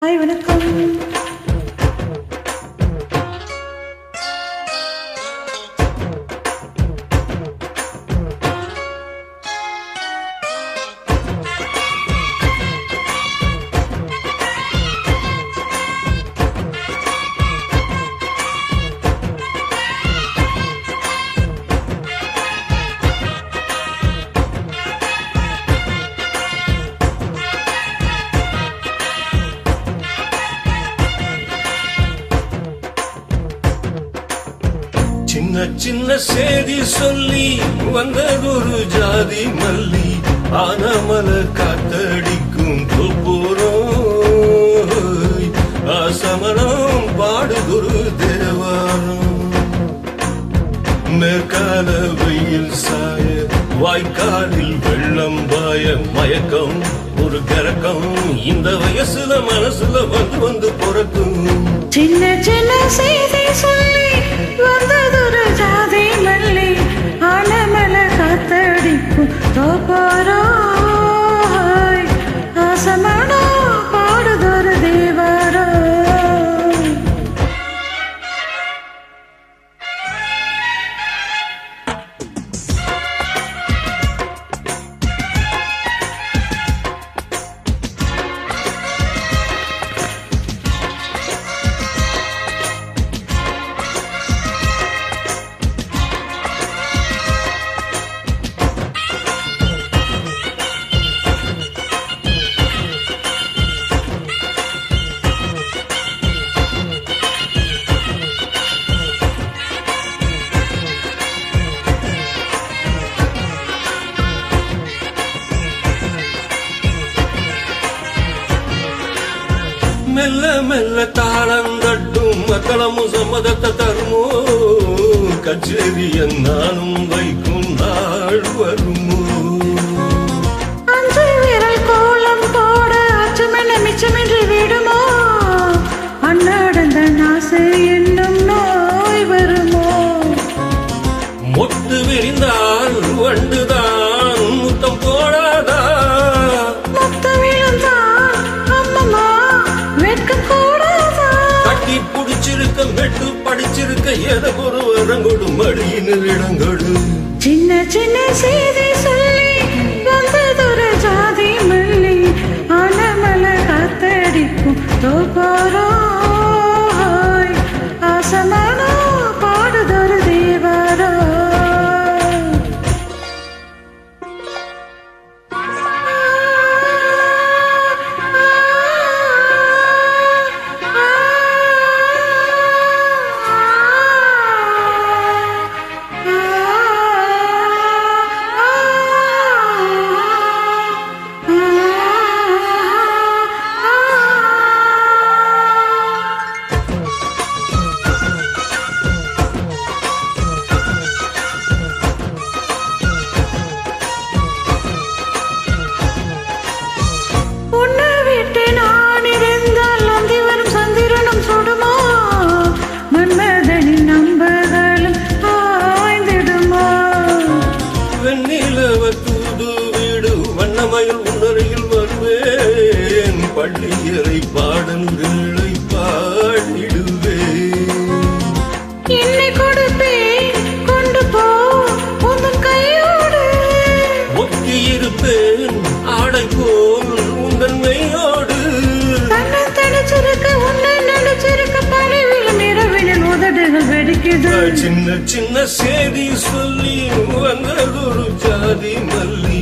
Hi வணக்கம். சின்ன சின்ன செய்தி சொல்லி வந்ததொரு ஜாதி மல்லி ஆனமல காத்தடிக்கும் போறோம் ஆசமனம் பாடுதொரு தேவாரம் மேற்கால வெயில் சாய வாய்க்காலில் வெள்ளம் பாய மயக்கம் ஒரு கரக்கம் இந்த வயசுல மனசுல வந்து பிறக்கும். சின்ன சின்ன செய்தி சொல்லி வந்ததொரு ஜாதி மல்லி ஆனமல காத்தடிக்கும் தோப்பாரோ ஆசமனோ பாடுதொரு தேவாரோ. மெல்ல மெல்ல தாளம் தட்டும் மக்களமும் சம்மதத்தை தருமோ கச்சேரிய நானும் வைக்கும் நாள் வருமோ. அஞ்சு விரல் கோலம் போட அச்சமென மிச்சமின்றி விடுமோ அன்னாடந்த நாசை என்னும் நோய் வருமோ. மொட்டு விரிந்தால் வண்டுதான் முத்தம் போடாதா மொத்த விழுந்தான் அம்மம்மா வெட்கம் கூடாதா. கட்டி புடிச்சிருக்க மெட்டு படிச்சிருக்க எத ஒரு வரங்கொடு மடியினில் இடங்கொடு. சின்ன சின்ன செய்தி சொல்லி வந்ததொரு ஜாதி மல்லி ஆனமல காத்தடிக்கும் தோப்பாரோ ஆசமனோ பாடுதொரு தேவாரோ. வண்ணமயில் உன்னரையில் வருவேன் பள்ளியறை பாடல்களை பாடிடுவேன். என்னை கொடுப்பேன் கொண்டு போ உந்தன் கையோடு ஒட்டி இருப்பேன் ஆடை போல் உங்கள் மெய்யோடு. தன்னை தனிச்சிருக்க உன்னை நினைச்சிருக்க பணிவிலும் இரவினில் உதடுகள் வெடிக்குது. சின்ன சின்ன செய்தி சொல்லி வந்ததொரு ஜாதி மல்லி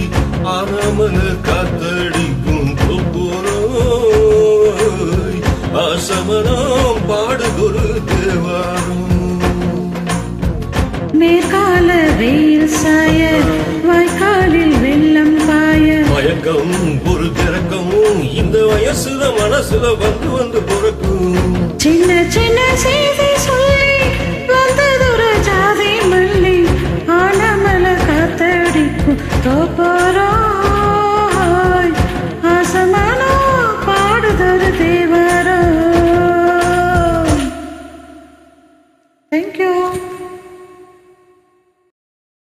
ஆனமல காத்தடிக்கும் போறோய் ஆசமனம் பாடுதொரு தேவாரம். மேற்கால வெயில் சாய வாய்க்காலில் வெள்ளம் பாய மயக்கம் ஒரு திறக்கமும் இந்த வயசுல மனசுல வந்து பிறக்கும். சின்ன சின்ன செய்தி சொல்லி வந்ததொரு ஜாதி மல்லி ஆனமல காத்தடிக்கும் தோப்பாரோ